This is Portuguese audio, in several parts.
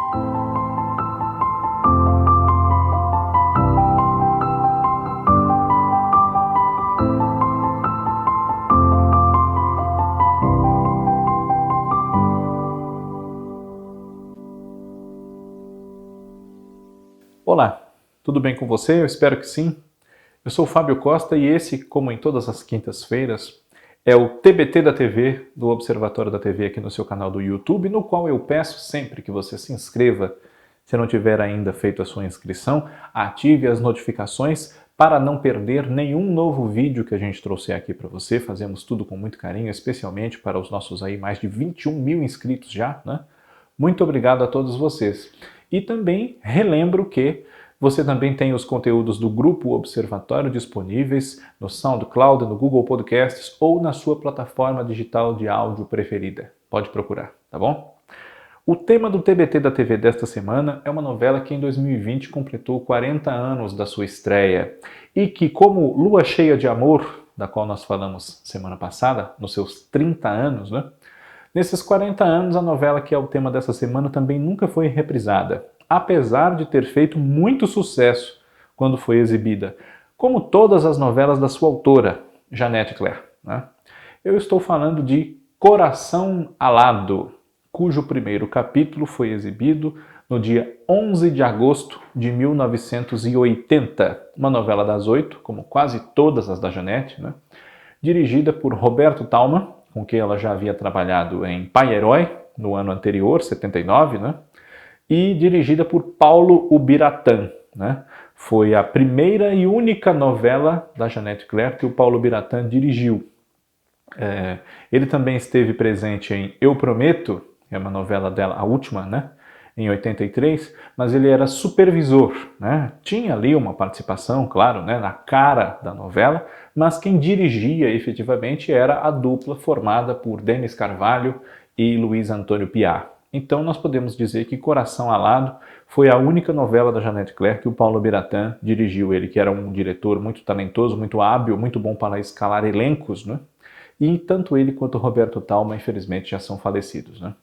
Olá, tudo bem com você? Eu espero que sim. Eu sou o Fábio Costa e esse, como em todas as quintas-feiras, é o TBT da TV, do Observatório da TV aqui no seu canal do YouTube, no qual eu peço sempre que você se inscreva. Se não tiver ainda feito a sua inscrição, ative as notificações para não perder nenhum novo vídeo que a gente trouxer aqui para você. Fazemos tudo com muito carinho, especialmente para os nossos aí mais de 21 mil inscritos já, né? Muito obrigado a todos vocês. E também relembro que você também tem os conteúdos do Grupo Observatório disponíveis no SoundCloud, no Google Podcasts ou na sua plataforma digital de áudio preferida. Pode procurar, tá bom? O tema do TBT da TV desta semana é uma novela que em 2020 completou 40 anos da sua estreia e que, como Lua Cheia de Amor, da qual nós falamos semana passada, nos seus 30 anos, né? Nesses 40 anos, a novela que é o tema dessa semana também nunca foi reprisada, apesar de ter feito muito sucesso quando foi exibida, como todas as novelas da sua autora, Janete Claire, né? Eu estou falando de Coração Alado, cujo primeiro capítulo foi exibido no dia 11 de agosto de 1980, uma novela das 8, como quase todas as da Janete, né? Dirigida por Roberto Thalmann, com quem ela já havia trabalhado em Pai Herói, no ano anterior, 79, né? E dirigida por Paulo Ubiratã, né? Foi a primeira e única novela da Janete Claire que o Paulo Ubiratã dirigiu. Ele também esteve presente em Eu Prometo, que é uma novela dela, a última, né? Em 83, mas ele era supervisor, né? Tinha ali uma participação, claro, né, na cara da novela, mas quem dirigia efetivamente era a dupla formada por Denis Carvalho e Luiz Antônio Piat. Então nós podemos dizer que Coração Alado foi a única novela da Janete Claire que o Paulo Ubiratã dirigiu. Ele que era um diretor muito talentoso, muito hábil, muito bom para escalar elencos, né? E tanto ele quanto Roberto Thalmann, infelizmente, já são falecidos, né?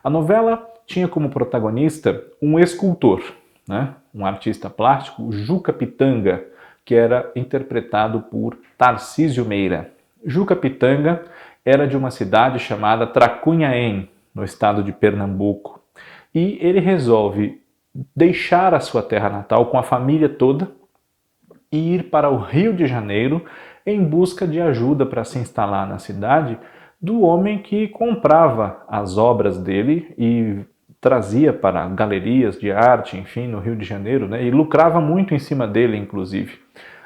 A novela tinha como protagonista um escultor, né? Um artista plástico, Juca Pitanga, que era interpretado por Tarcísio Meira. Juca Pitanga era de uma cidade chamada Tracunhaém, no estado de Pernambuco. E ele resolve deixar a sua terra natal com a família toda e ir para o Rio de Janeiro em busca de ajuda para se instalar na cidade do homem que comprava as obras dele e trazia para galerias de arte, enfim, no Rio de Janeiro, né? E lucrava muito em cima dele, inclusive.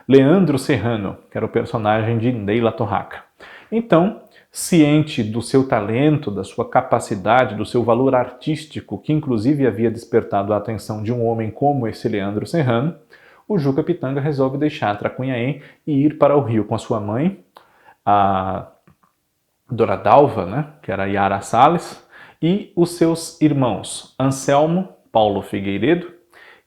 Leandro Serrano, que era o personagem de Neila Torraca. Então, ciente do seu talento, da sua capacidade, do seu valor artístico, que inclusive havia despertado a atenção de um homem como esse Leandro Serrano, o Juca Pitanga resolve deixar Tracunhaém e ir para o Rio com a sua mãe, a Dora Dalva, né, que era Yara Salles, e os seus irmãos Anselmo, Paulo Figueiredo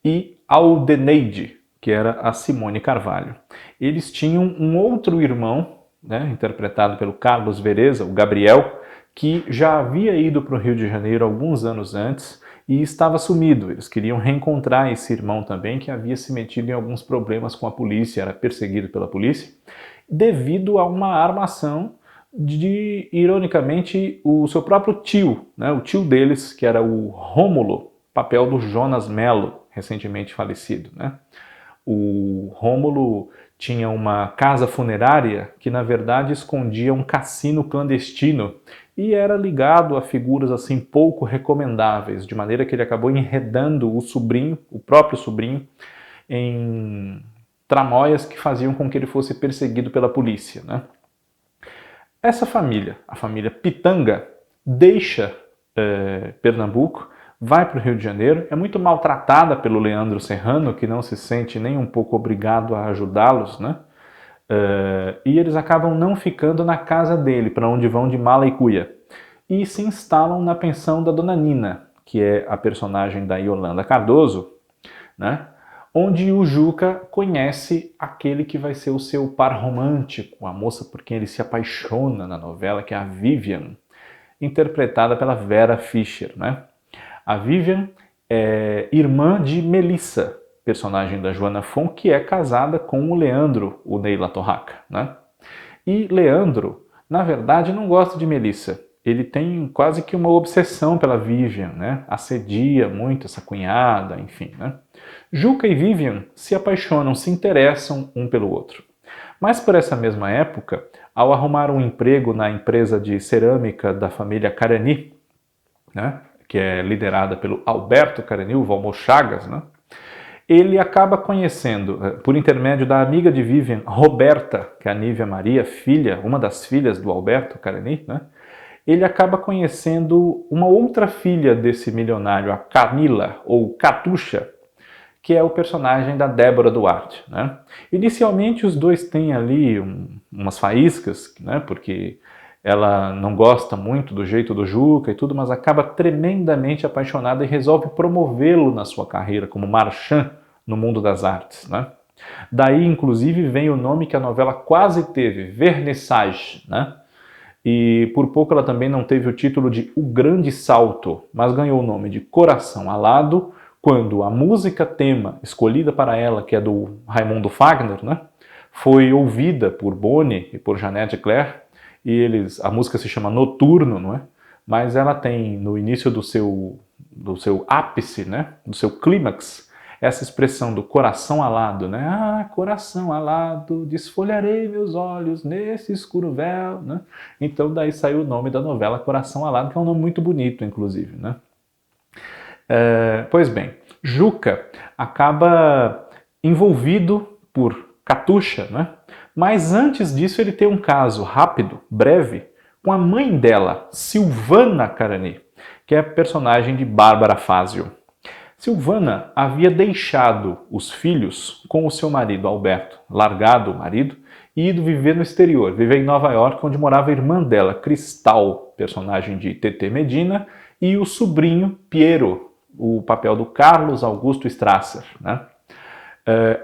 e Aldeneide, que era a Simone Carvalho. Eles tinham um outro irmão, né, interpretado pelo Carlos Vereza, o Gabriel, que já havia ido para o Rio de Janeiro alguns anos antes e estava sumido. Eles queriam reencontrar esse irmão também, que havia se metido em alguns problemas com a polícia, era perseguido pela polícia, devido a uma armação de, ironicamente, o seu próprio tio, né? O tio deles, que era o Rômulo, papel do Jonas Mello, recentemente falecido, né? O Rômulo tinha uma casa funerária que, na verdade, escondia um cassino clandestino e era ligado a figuras assim pouco recomendáveis, de maneira que ele acabou enredando o sobrinho, o próprio sobrinho, em tramóias que faziam com que ele fosse perseguido pela polícia, né? Essa família, a família Pitanga, deixa Pernambuco, vai para o Rio de Janeiro, é muito maltratada pelo Leandro Serrano, que não se sente nem um pouco obrigado a ajudá-los, né? E eles acabam não ficando na casa dele, para onde vão de mala e cuia, e se instalam na pensão da Dona Nina, que é a personagem da Yolanda Cardoso, né? Onde o Juca conhece aquele que vai ser o seu par romântico, a moça por quem ele se apaixona na novela, que é a Vivian, interpretada pela Vera Fischer, né? A Vivian é irmã de Melissa, personagem da Joana Fon, que é casada com o Leandro, o Ney La Torraca, né? E Leandro, na verdade, não gosta de Melissa. Ele tem quase que uma obsessão pela Vivian, né? Assedia muito essa cunhada, enfim, né? Juca e Vivian se apaixonam, se interessam um pelo outro. Mas por essa mesma época, ao arrumar um emprego na empresa de cerâmica da família Carani, né? Que é liderada pelo Alberto Carani, o Valmor Chagas, né? Ele acaba conhecendo, por intermédio da amiga de Vivian, Roberta, que é a Nívia Maria, filha, uma das filhas do Alberto Carani, né? Ele acaba conhecendo uma outra filha desse milionário, a Camila, ou Catuxa, que é o personagem da Débora Duarte, né? Inicialmente os dois têm ali umas faíscas, né? Porque ela não gosta muito do jeito do Juca e tudo, mas acaba tremendamente apaixonada e resolve promovê-lo na sua carreira como marchand no mundo das artes, né? Daí, inclusive, vem o nome que a novela quase teve, Vernissage, né? E por pouco ela também não teve o título de O Grande Salto, mas ganhou o nome de Coração Alado, quando a música tema escolhida para ela, que é do Raimundo Fagner, né, foi ouvida por Boni e por Jeanette Claire, e a música se chama Noturno, não é? Mas ela tem no início do seu ápice, né, do seu clímax, essa expressão do coração alado, né? Ah, coração alado, desfolharei meus olhos nesse escuro véu, né? Então daí saiu o nome da novela Coração Alado, que é um nome muito bonito, inclusive, né? Pois bem, Juca acaba envolvido por Catuxa, né? Mas antes disso ele tem um caso rápido, breve, com a mãe dela, Silvana Carani, que é a personagem de Bárbara Fázio. Silvana havia deixado os filhos com o seu marido Alberto, largado o marido, e ido viver no exterior, viver em Nova York, onde morava a irmã dela, Cristal, personagem de Tetê Medina, e o sobrinho Piero, o papel do Carlos Augusto Strasser, né?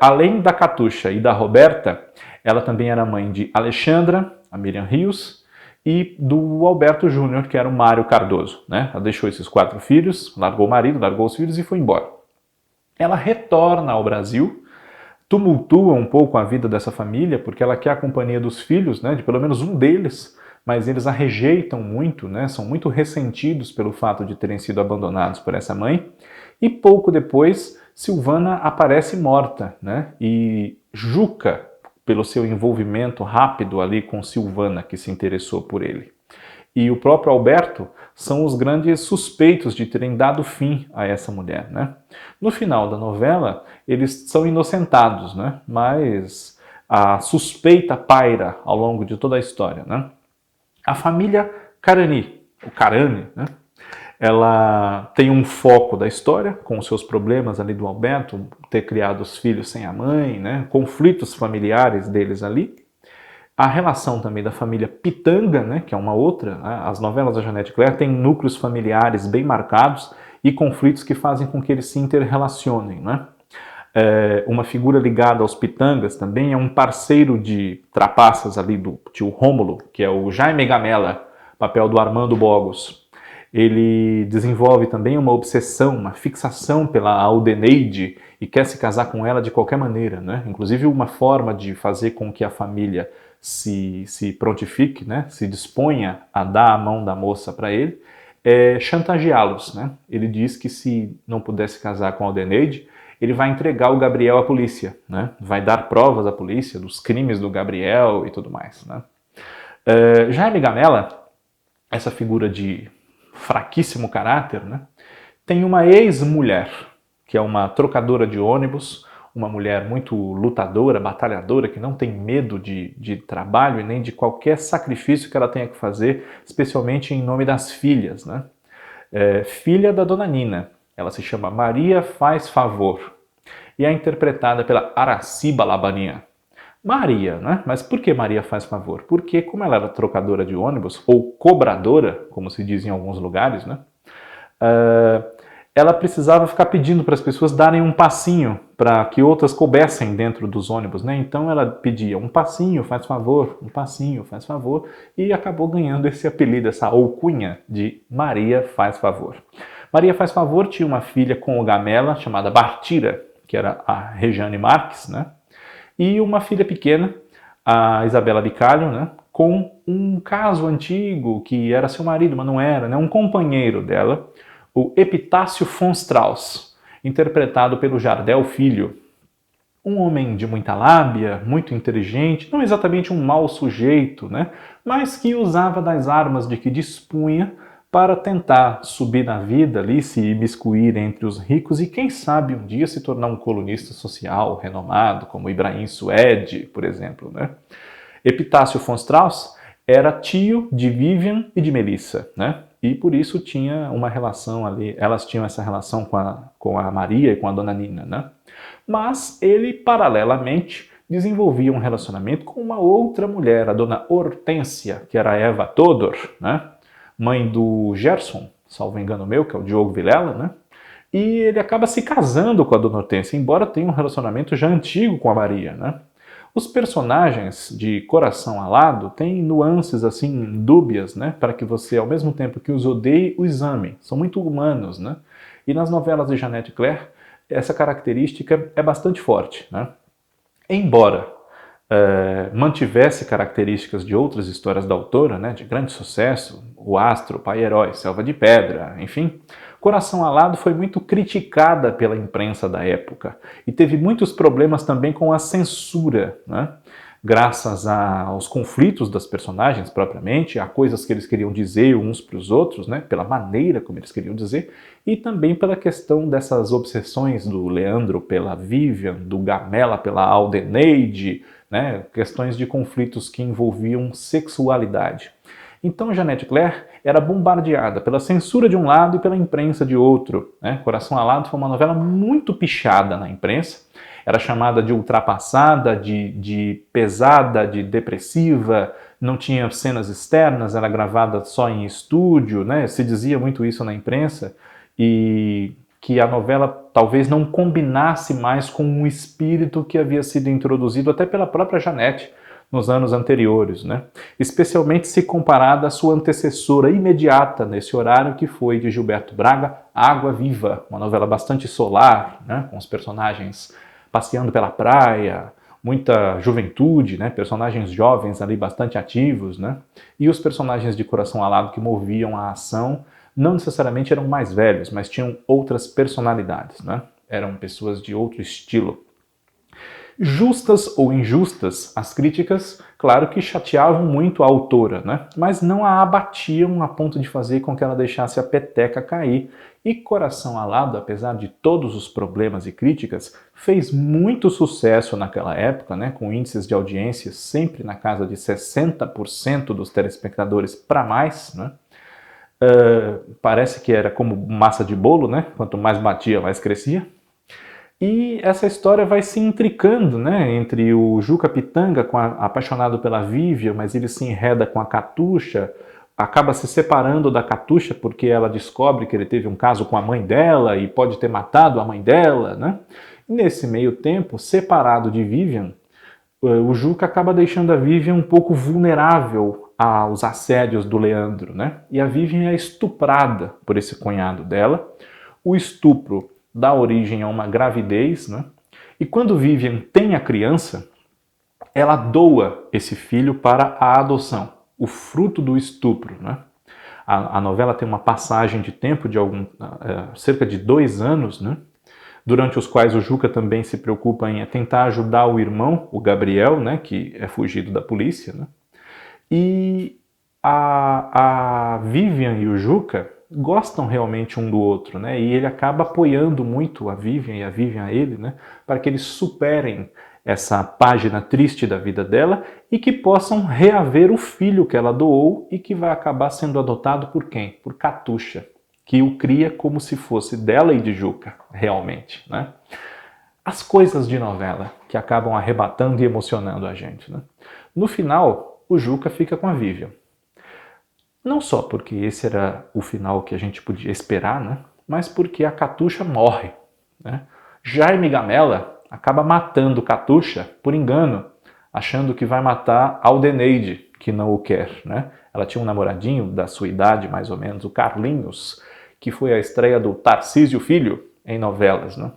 Além da Catuxa e da Roberta, ela também era mãe de Alexandra, a Miriam Rios, e do Alberto Júnior, que era o Mário Cardoso, né? Ela deixou esses 4 filhos, largou o marido, largou os filhos e foi embora. Ela retorna ao Brasil, tumultua um pouco a vida dessa família, porque ela quer a companhia dos filhos, né? De pelo menos um deles, mas eles a rejeitam muito, né? São muito ressentidos pelo fato de terem sido abandonados por essa mãe. E pouco depois, Silvana aparece morta, né? E Juca, pelo seu envolvimento rápido ali com Silvana, que se interessou por ele. E o próprio Alberto são os grandes suspeitos de terem dado fim a essa mulher, né? No final da novela, eles são inocentados, né? Mas a suspeita paira ao longo de toda a história, né? A família Carani, o Carani, né? Ela tem um foco da história, com os seus problemas ali do Alberto, ter criado os filhos sem a mãe, né? Conflitos familiares deles ali. A relação também da família Pitanga, né? Que é uma outra. Né? As novelas da Jeanette Claire têm núcleos familiares bem marcados e conflitos que fazem com que eles se interrelacionem, né? Uma figura ligada aos Pitangas também é um parceiro de trapaças ali do tio Rômulo, que é o Jaime Gamela, papel do Armando Bogos. Ele desenvolve também uma obsessão, uma fixação pela Aldeneide e quer se casar com ela de qualquer maneira, né? Inclusive uma forma de fazer com que a família se prontifique, né? Se disponha a dar a mão da moça para ele, é chantageá-los, né? Ele diz que se não pudesse casar com a Aldeneide, ele vai entregar o Gabriel à polícia, né? Vai dar provas à polícia dos crimes do Gabriel e tudo mais, né? Jaime Gamela, essa figura de fraquíssimo caráter, né? Tem uma ex-mulher, que é uma trocadora de ônibus, uma mulher muito lutadora, batalhadora, que não tem medo de trabalho e nem de qualquer sacrifício que ela tenha que fazer, especialmente em nome das filhas, né? Filha da Dona Nina. Ela se chama Maria Faz Favor e é interpretada pela Araciba Labania. Maria, né? Mas por que Maria Faz Favor? Porque como ela era trocadora de ônibus, ou cobradora, como se diz em alguns lugares, né? Ela precisava ficar pedindo para as pessoas darem um passinho para que outras coubessem dentro dos ônibus, né? Então ela pedia um passinho, faz favor, um passinho, faz favor, e acabou ganhando esse apelido, essa alcunha de Maria Faz Favor. Maria Faz Favor tinha uma filha com o Gamela, chamada Bartira, que era a Rejane Marques, né? E uma filha pequena, a Isabela Bicalho, né? Com um caso antigo que era seu marido, mas não era, né? Um companheiro dela, o Epitácio von Strauss, interpretado pelo Jardel Filho. Um homem de muita lábia, muito inteligente, não exatamente um mau sujeito, né? Mas que usava das armas de que dispunha para tentar subir na vida ali, se imiscuir entre os ricos e quem sabe um dia se tornar um colunista social renomado, como Ibrahim Suede, por exemplo, né? Epitácio von Strauss era tio de Vivian e de Melissa, né? E por isso tinha uma relação ali, elas tinham essa relação com a Maria e com a Dona Nina, né? Mas ele, paralelamente, desenvolvia um relacionamento com uma outra mulher, a Dona Hortência, que era a Eva Todor, né? Mãe do Gerson, salvo engano meu, que é o Diogo Vilela, né? E ele acaba se casando com a Dona Hortência, embora tenha um relacionamento já antigo com a Maria, né? Os personagens de Coração Alado têm nuances assim dúbias, né, para que você, ao mesmo tempo que os odeie, os ame. São muito humanos, né? E nas novelas de Jeanette Claire, essa característica é bastante forte, né? Embora mantivesse características de outras histórias da autora, né, de grande sucesso, O Astro, Pai Herói, Selva de Pedra, enfim, Coração Alado foi muito criticada pela imprensa da época e teve muitos problemas também com a censura, né? Graças aos conflitos das personagens propriamente, a coisas que eles queriam dizer uns para os outros, né? Pela maneira como eles queriam dizer, e também pela questão dessas obsessões do Leandro pela Vivian, do Gamela pela Aldeneide, né? Questões de conflitos que envolviam sexualidade. Então Jeanette Claire era bombardeada pela censura de um lado e pela imprensa de outro, né? Coração Alado foi uma novela muito pichada na imprensa, era chamada de ultrapassada, de pesada, de depressiva, não tinha cenas externas, era gravada só em estúdio, né? Se dizia muito isso na imprensa, e que a novela talvez não combinasse mais com o espírito que havia sido introduzido até pela própria Jeanette nos anos anteriores, né? Especialmente se comparada à sua antecessora imediata nesse horário, que foi de Gilberto Braga, Água Viva, uma novela bastante solar, né? Com os personagens passeando pela praia, muita juventude, né? Personagens jovens ali bastante ativos, né? E os personagens de Coração Alado que moviam a ação não necessariamente eram mais velhos, mas tinham outras personalidades, né? Eram pessoas de outro estilo. Justas ou injustas, as críticas, claro que chateavam muito a autora, né? Mas não a abatiam a ponto de fazer com que ela deixasse a peteca cair. E Coração Alado, apesar de todos os problemas e críticas, fez muito sucesso naquela época, né? Com índices de audiência sempre na casa de 60% dos telespectadores para mais, né? Parece que era como massa de bolo, né? Quanto mais batia, mais crescia. E essa história vai se intricando, né, entre o Juca Pitanga, apaixonado pela Vivian, mas ele se enreda com a Catuxa, acaba se separando da Catuxa porque ela descobre que ele teve um caso com a mãe dela e pode ter matado a mãe dela, né? E nesse meio tempo, separado de Vivian, o Juca acaba deixando a Vivian um pouco vulnerável aos assédios do Leandro, né? E a Vivian é estuprada por esse cunhado dela. O estupro dá origem a uma gravidez, né? E quando Vivian tem a criança, ela doa esse filho para a adoção, o fruto do estupro, né? A novela tem uma passagem de tempo de cerca de 2 anos, né? Durante os quais o Juca também se preocupa em tentar ajudar o irmão, o Gabriel, né? Que é fugido da polícia, né? E a Vivian e o Juca gostam realmente um do outro, né? E ele acaba apoiando muito a Vivian e a Vivian a ele, né? Para que eles superem essa página triste da vida dela e que possam reaver o filho que ela doou e que vai acabar sendo adotado por quem? Por Catuxa, que o cria como se fosse dela e de Juca, realmente, né? As coisas de novela que acabam arrebatando e emocionando a gente, né? No final, o Juca fica com a Vivian. Não só porque esse era o final que a gente podia esperar, né? Mas porque a Catuxa morre, né? Jaime Gamela acaba matando Catuxa por engano, achando que vai matar Aldeneide, que não o quer, né? Ela tinha um namoradinho da sua idade, mais ou menos, o Carlinhos, que foi a estreia do Tarcísio Filho em novelas, né?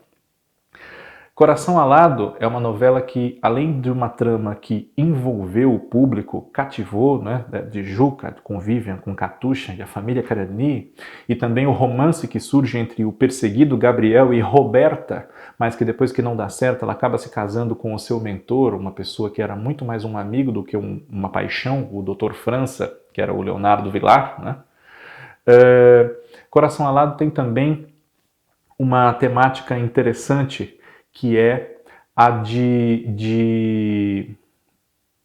Coração Alado é uma novela que, além de uma trama que envolveu o público, cativou, né, de Juca com Vivian, com Catuxa e a família Carani, e também o romance que surge entre o perseguido Gabriel e Roberta, mas que depois que não dá certo, ela acaba se casando com o seu mentor, uma pessoa que era muito mais um amigo do que uma paixão, o Dr. França, que era o Leonardo Vilar, né? Coração Alado tem também uma temática interessante, que é a de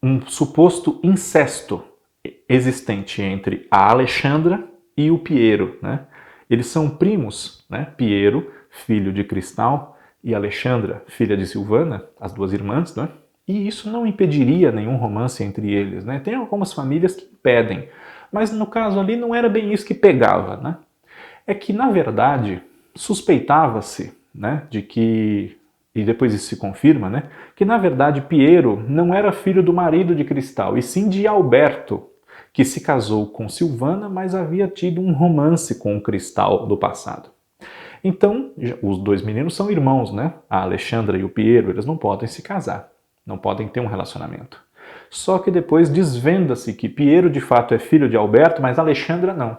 um suposto incesto existente entre a Alexandra e o Piero, né? Eles são primos, né? Piero, filho de Cristal, e Alexandra, filha de Silvana, as duas irmãs, né? E isso não impediria nenhum romance entre eles, né? Tem algumas famílias que impedem, mas no caso ali não era bem isso que pegava, né? É que, na verdade, suspeitava-se, né, de que, e depois isso se confirma, né, que na verdade Piero não era filho do marido de Cristal, e sim de Alberto, que se casou com Silvana, mas havia tido um romance com o Cristal do passado. Então, os dois meninos são irmãos, né? A Alexandra e o Piero, eles não podem se casar, não podem ter um relacionamento. Só que depois desvenda-se que Piero de fato é filho de Alberto, mas Alexandra não.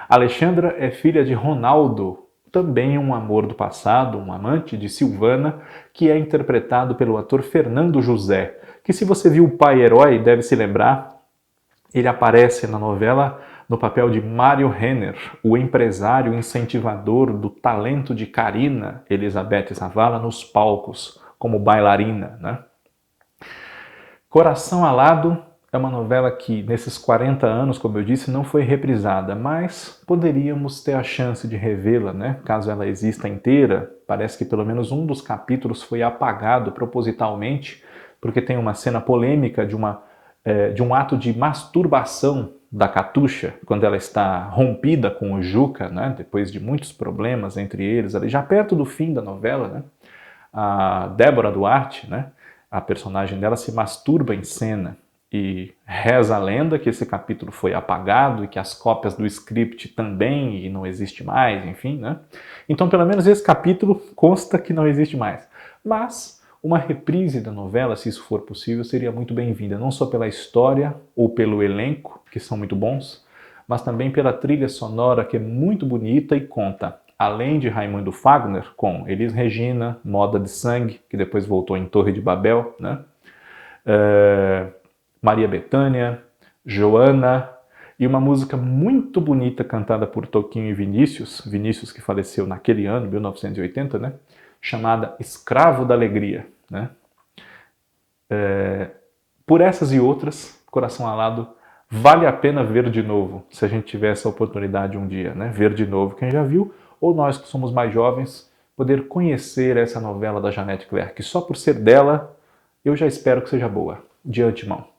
Alexandra é filha de Ronaldo, também um amor do passado, um amante de Silvana, que é interpretado pelo ator Fernando José, que se você viu O Pai Herói, deve se lembrar, ele aparece na novela no papel de Mário Renner, o empresário incentivador do talento de Carina Elizabeth Zavala nos palcos, como bailarina, né? Coração Alado é uma novela que, nesses 40 anos, como eu disse, não foi reprisada, mas poderíamos ter a chance de revê-la, né? Caso ela exista inteira. Parece que pelo menos um dos capítulos foi apagado propositalmente, porque tem uma cena polêmica de um ato de masturbação da Catuxa, quando ela está rompida com o Juca, né? Depois de muitos problemas entre eles, ali já perto do fim da novela, né? A Débora Duarte, né? A personagem dela se masturba em cena. E reza a lenda que esse capítulo foi apagado e que as cópias do script também e não existe mais, enfim, né? Então, pelo menos esse capítulo consta que não existe mais. Mas uma reprise da novela, se isso for possível, seria muito bem-vinda, não só pela história ou pelo elenco, que são muito bons, mas também pela trilha sonora, que é muito bonita e conta, além de Raimundo Fagner, com Elis Regina, Moda de Sangue, que depois voltou em Torre de Babel, né? Maria Bethânia, Joana, e uma música muito bonita cantada por Toquinho e Vinícius que faleceu naquele ano, 1980, né? Chamada Escravo da Alegria, né? Por essas e outras, Coração Alado vale a pena ver de novo, se a gente tiver essa oportunidade um dia, né? Ver de novo quem já viu, ou nós que somos mais jovens, poder conhecer essa novela da Janete Clerc, que só por ser dela, eu já espero que seja boa, de antemão.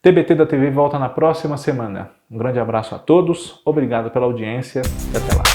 TBT da TV volta na próxima semana. Um grande abraço a todos, obrigado pela audiência e até lá.